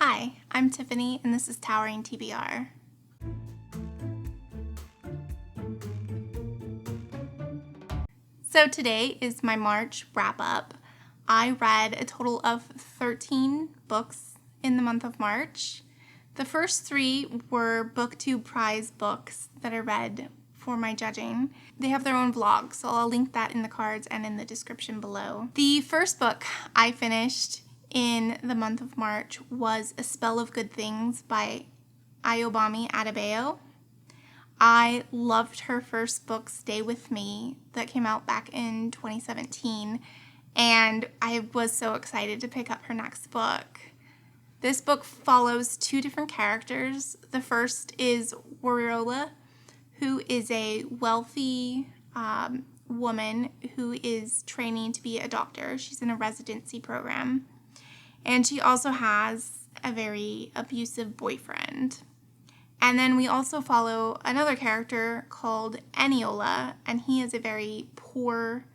Hi, I'm Tiffany, and this is Towering TBR. So today is my March wrap-up. I read a total of 13 books in the month of March. The first 3 were BookTube prize books that I read for my judging. They have their own vlog, so I'll link that in the cards and in the description below. The first book I finished in the month of March was A Spell of Good Things by Ayobami Adebayo. I loved her first book, Stay With Me, that came out back in 2017, and I was so excited to pick up her next book. This book follows 2 different characters. The first is Wariola, who is a wealthy woman who is training to be a doctor. She's in a residency program. And she also has a very abusive boyfriend. And then we also follow another character called Eniola, and he is a very poor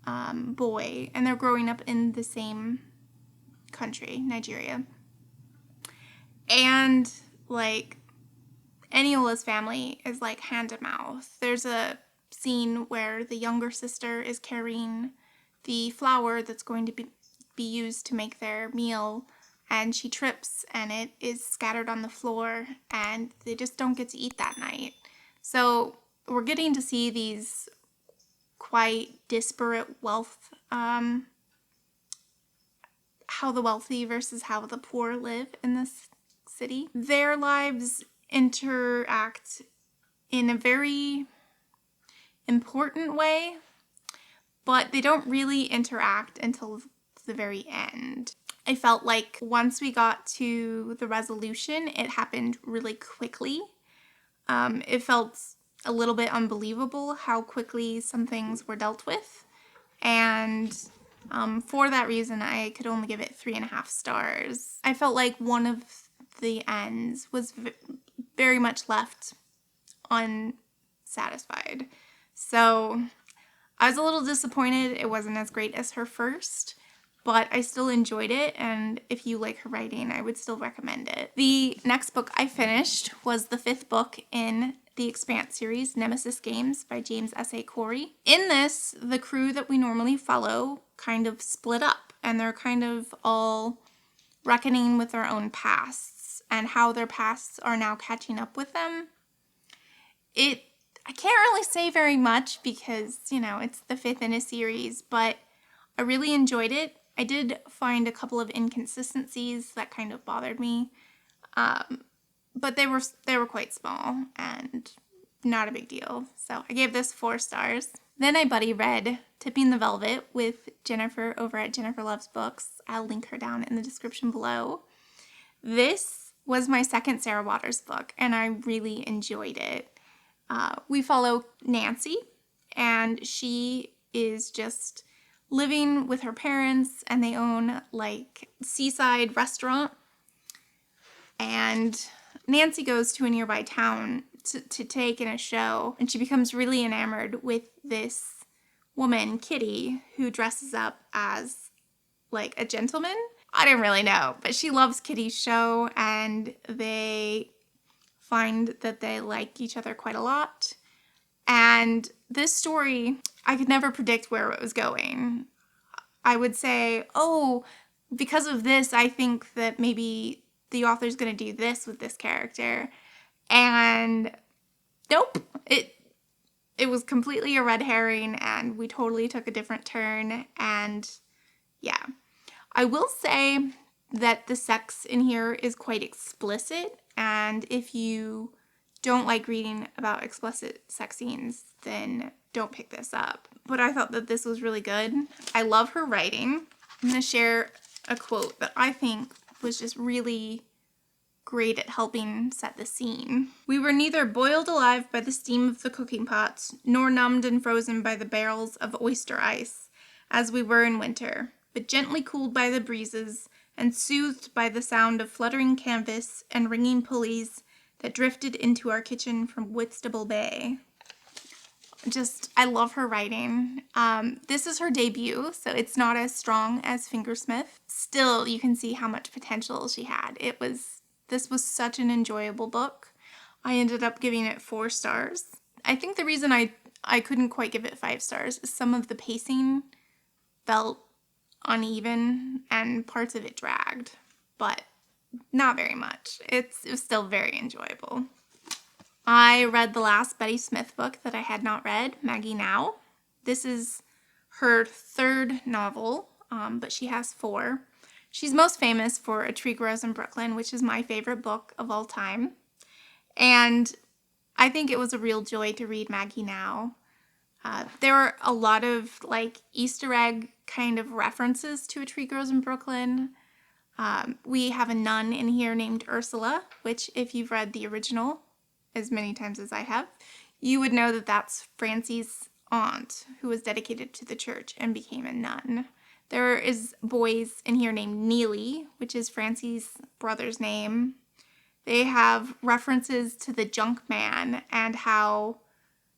boy, and they're growing up in the same country, Nigeria. And, Eniola's family is, hand to mouth. There's a scene where the younger sister is carrying the flour that's going to be used to make their meal, and she trips and it is scattered on the floor, and they just don't get to eat that night. So we're getting to see these quite disparate wealth, how the wealthy versus how the poor live in this city. Their lives interact in a very important way, but they don't really interact until the very end. I felt like once we got to the resolution, it happened really quickly. It felt a little bit unbelievable how quickly some things were dealt with, and for that reason, I could only give it 3.5 stars. I felt like one of the ends was very much left unsatisfied. So I was a little disappointed it wasn't as great as her first, but I still enjoyed it, and if you like her writing, I would still recommend it. The next book I finished was the 5th book in the Expanse series, Nemesis Games by James S.A. Corey. In this, the crew that we normally follow kind of split up, and they're kind of all reckoning with their own pasts and how their pasts are now catching up with them. I can't really say very much because, it's the 5th in a series, but I really enjoyed it. I did find a couple of inconsistencies that kind of bothered me, but they were quite small and not a big deal. So I gave this 4 stars. Then I buddy read Tipping the Velvet with Jennifer over at Jennifer Loves Books. I'll link her down in the description below. This was my second Sarah Waters book, and I really enjoyed it. We follow Nancy, and she is just living with her parents, and they own seaside restaurant, and Nancy goes to a nearby town to take in a show, and she becomes really enamored with this woman, Kitty, who dresses up as a gentleman. I don't really know, but she loves Kitty's show, and they find that they like each other quite a lot. And this story, I could never predict where it was going. I would say, because of this, I think that maybe the author's going to do this with this character. And nope, it was completely a red herring, and we totally took a different turn. And yeah, I will say that the sex in here is quite explicit, and if you don't like reading about explicit sex scenes, then don't pick this up. But I thought that this was really good. I love her writing. I'm going to share a quote that I think was just really great at helping set the scene. "We were neither boiled alive by the steam of the cooking pots, nor numbed and frozen by the barrels of oyster ice, as we were in winter, but gently cooled by the breezes, and soothed by the sound of fluttering canvas and ringing pulleys that drifted into our kitchen from Whitstable Bay." I love her writing. This is her debut, so it's not as strong as Fingersmith. Still, you can see how much potential she had. This was such an enjoyable book. I ended up giving it 4 stars. I think the reason I couldn't quite give it 5 stars is some of the pacing felt uneven and parts of it dragged, but not very much. It was still very enjoyable. I read the last Betty Smith book that I had not read, Maggie-Now. This is her 3rd novel, but she has 4. She's most famous for A Tree Grows in Brooklyn, which is my favorite book of all time. And I think it was a real joy to read Maggie-Now. There were a lot of Easter egg kind of references to A Tree Grows in Brooklyn. We have a nun in here named Ursula, which if you've read the original as many times as I have, you would know that that's Francie's aunt who was dedicated to the church and became a nun. There is boys in here named Neely, which is Francie's brother's name. They have references to the junk man and how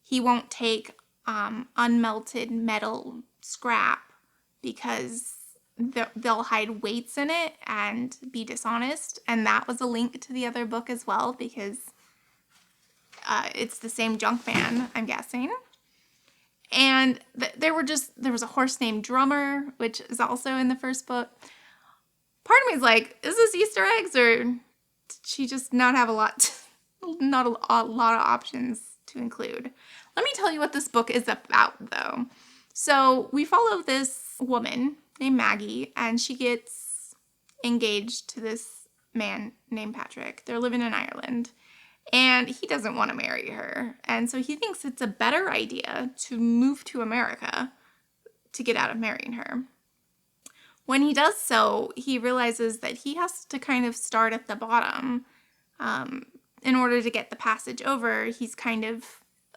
he won't take unmelted metal scrap because they'll hide weights in it and be dishonest. And that was a link to the other book as well, because it's the same junk man, I'm guessing. And there was a horse named Drummer, which is also in the first book. Part of me is like, is this Easter eggs, or did she just not have not a lot of options to include? Let me tell you what this book is about, though. So we follow this woman named Maggie, and she gets engaged to this man named Patrick. They're living in Ireland, and he doesn't want to marry her. And so he thinks it's a better idea to move to America to get out of marrying her. When he does so, he realizes that he has to kind of start at the bottom. In order to get the passage over, he's kind of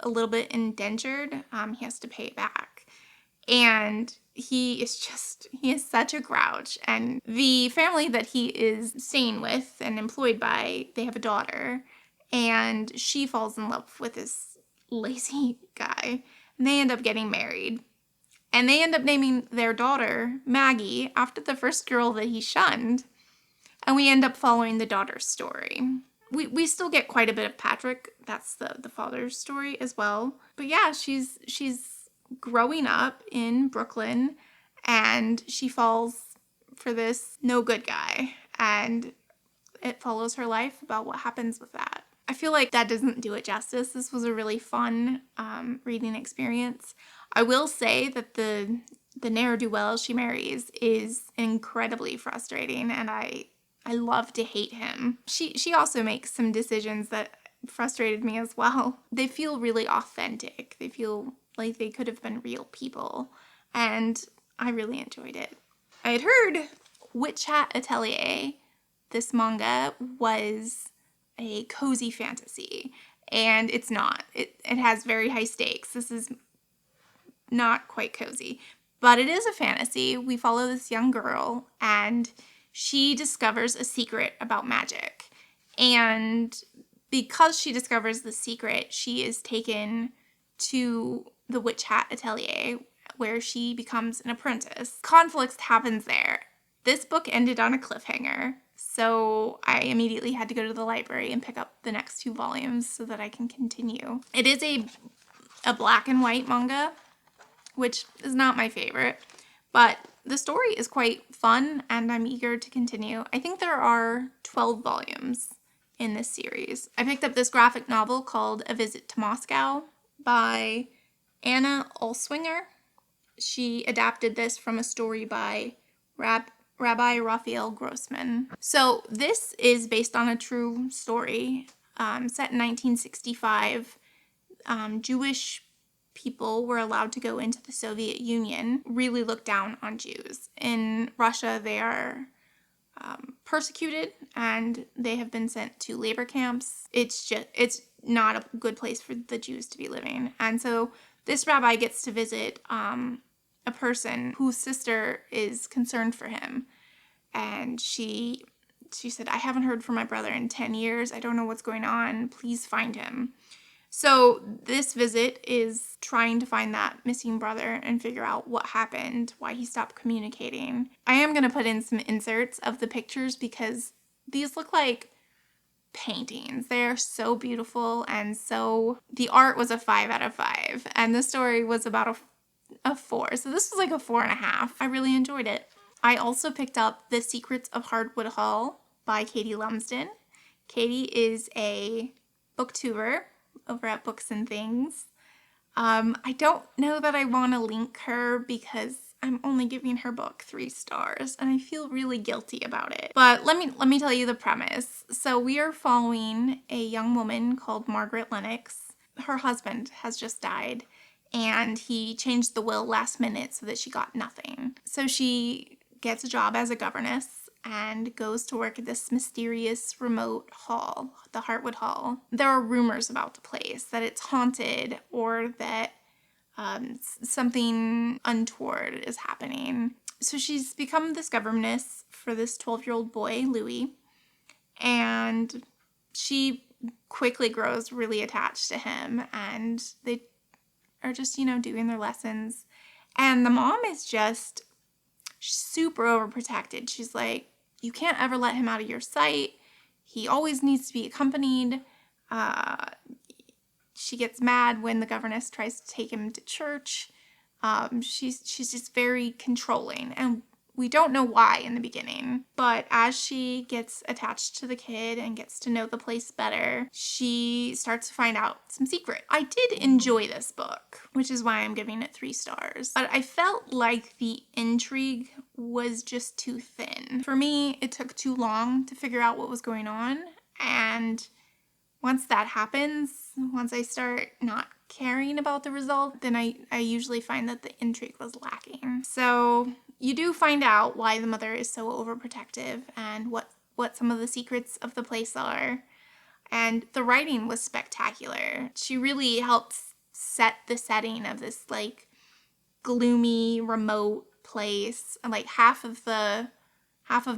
a little bit indentured. He has to pay it back. And he is such a grouch. And the family that he is staying with and employed by, they have a daughter. And she falls in love with this lazy guy. And they end up getting married. And they end up naming their daughter Maggie after the first girl that he shunned. And we end up following the daughter's story. We still get quite a bit of Patrick. That's the father's story as well. But yeah, she's growing up in Brooklyn, and she falls for this no good guy. And it follows her life about what happens with that. I feel like that doesn't do it justice. This was a really fun reading experience. I will say that the ne'er-do-well she marries is incredibly frustrating, and I love to hate him. She also makes some decisions that frustrated me as well. They feel really authentic. They feel like they could have been real people, and I really enjoyed it. I had heard Witch Hat Atelier, this manga, was a cozy fantasy, and it's not. It has very high stakes. This is not quite cozy, but it is a fantasy. We follow this young girl, and she discovers a secret about magic. And because she discovers the secret, she is taken to the Witch Hat Atelier, where she becomes an apprentice. Conflict happens there. This book ended on a cliffhanger, so I immediately had to go to the library and pick up the next 2 volumes so that I can continue. It is a black and white manga, which is not my favorite, but the story is quite fun, and I'm eager to continue. I think there are 12 volumes in this series. I picked up this graphic novel called A Visit to Moscow by Anna Olswanger. She adapted this from a story by Rabbi Raphael Grossman. So this is based on a true story set in 1965. Jewish people were allowed to go into the Soviet Union, really looked down on Jews. In Russia, they are persecuted, and they have been sent to labor camps. It's not a good place for the Jews to be living. And so this rabbi gets to visit a person whose sister is concerned for him. And she said, I haven't heard from my brother in 10 years. I don't know what's going on. Please find him. So this visit is trying to find that missing brother and figure out what happened, why he stopped communicating. I am going to put in some inserts of the pictures because these look like paintings. They are so beautiful, and so the art was a 5 out of 5 and the story was about a 4. So this was like a 4.5. I really enjoyed it. I also picked up The Secrets of Hartwood Hall by Katie Lumsden. Katie is a booktuber over at Books and Things. I don't know that I want to link her because I'm only giving her book 3 stars and I feel really guilty about it. But let me tell you the premise. So we are following a young woman called Margaret Lennox. Her husband has just died and he changed the will last minute so that she got nothing. So she gets a job as a governess and goes to work at this mysterious remote hall, the Hartwood Hall. There are rumors about the place, that it's haunted or that something untoward is happening. So she's become this governess for this 12-year-old boy, Louis, and she quickly grows really attached to him, and they are just, doing their lessons. And the mom is just super overprotected. She's like, you can't ever let him out of your sight. He always needs to be accompanied. She gets mad when the governess tries to take him to church. She's just very controlling, and we don't know why in the beginning. But as she gets attached to the kid and gets to know the place better, she starts to find out some secret. I did enjoy this book, which is why I'm giving it 3 stars. But I felt like the intrigue was just too thin. For me, it took too long to figure out what was going on, and once that happens, once I start not caring about the result, then I usually find that the intrigue was lacking. So you do find out why the mother is so overprotective and what some of the secrets of the place are. And the writing was spectacular. She really helps set the setting of this like gloomy, remote place. And like half of the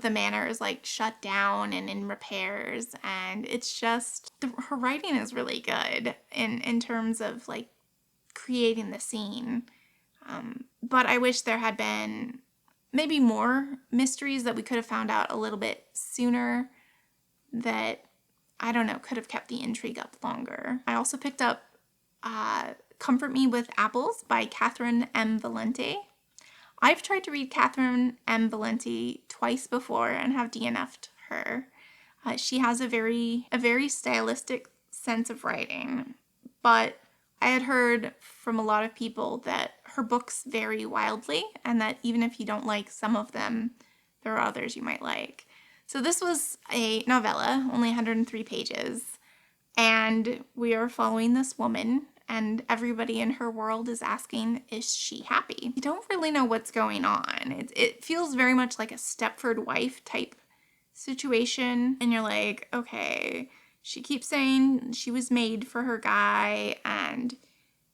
manor is like shut down and in repairs, and it's just her writing is really good in terms of like creating the scene. But I wish there had been maybe more mysteries that we could have found out a little bit sooner that, I don't know, could have kept the intrigue up longer. I also picked up Comfort Me with Apples by Catherine M. Valente. I've tried to read Catherine M. Valente twice before and have DNF'd her. She has a very stylistic sense of writing, but I had heard from a lot of people that her books vary wildly and that even if you don't like some of them, there are others you might like. So this was a novella, only 103 pages, and we are following this woman, and everybody in her world is asking, is she happy? You don't really know what's going on. It feels very much like a Stepford wife type situation, and you're like, okay, she keeps saying she was made for her guy, and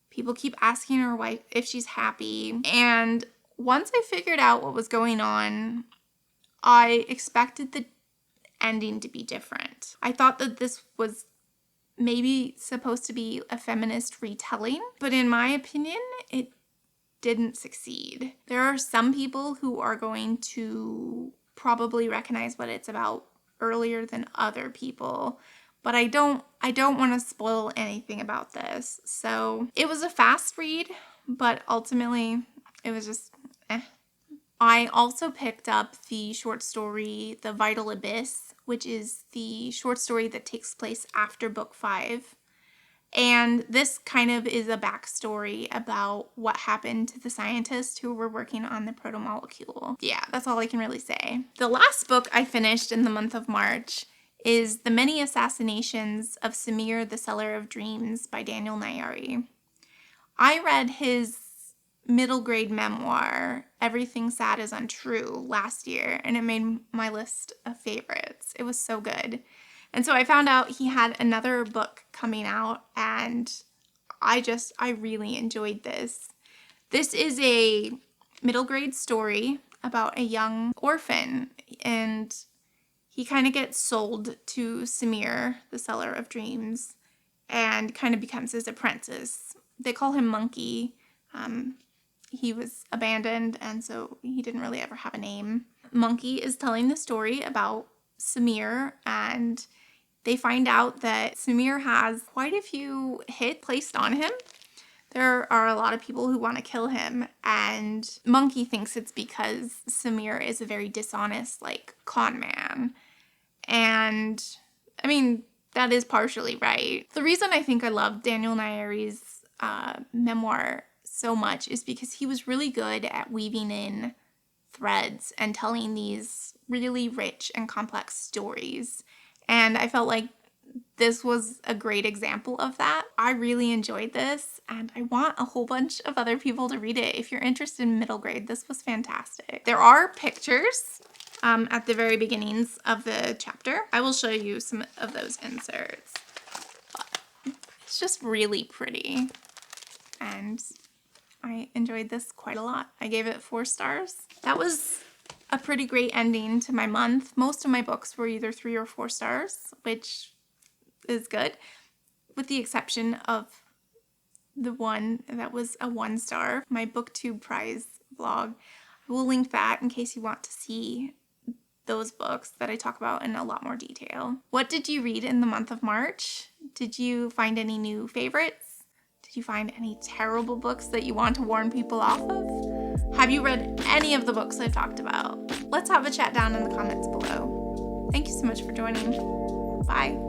people keep asking her wife if she's happy. And once I figured out what was going on, I expected the ending to be different. I thought that this was maybe supposed to be a feminist retelling, but in my opinion, it didn't succeed. There are some people who are going to probably recognize what it's about earlier than other people, but I don't want to spoil anything about this. So it was a fast read, but ultimately it was just I also picked up the short story The Vital Abyss, which is the short story that takes place after book 5. And this kind of is a backstory about what happened to the scientists who were working on the protomolecule. Yeah, that's all I can really say. The last book I finished in the month of March is The Many Assassinations of Samir, the Seller of Dreams by Daniel Nayeri. I read his middle grade memoir, Everything Sad is Untrue, last year, and it made my list of favorites. It was so good. And so I found out he had another book coming out, and I really enjoyed this. This is a middle grade story about a young orphan, and he kind of gets sold to Samir, the Seller of Dreams, and kind of becomes his apprentice. They call him Monkey. He was abandoned, and so he didn't really ever have a name. Monkey is telling the story about Samir, and they find out that Samir has quite a few hits placed on him. There are a lot of people who want to kill him, and Monkey thinks it's because Samir is a very dishonest, like, con man. And, I mean, that is partially right. The reason I think I love Daniel Nayeri's memoir so much is because he was really good at weaving in threads and telling these really rich and complex stories. And I felt like this was a great example of that. I really enjoyed this, and I want a whole bunch of other people to read it. If you're interested in middle grade, this was fantastic. There are pictures at the very beginnings of the chapter. I will show you some of those inserts. But it's just really pretty, and I enjoyed this quite a lot. I gave it 4 stars. That was a pretty great ending to my month. Most of my books were either 3 or 4 stars, which is good, with the exception of the one that was a 1 star, my BookTube prize vlog. I will link that in case you want to see those books that I talk about in a lot more detail. What did you read in the month of March? Did you find any new favorites? Did you find any terrible books that you want to warn people off of? Have you read any of the books I've talked about? Let's have a chat down in the comments below. Thank you so much for joining. Bye.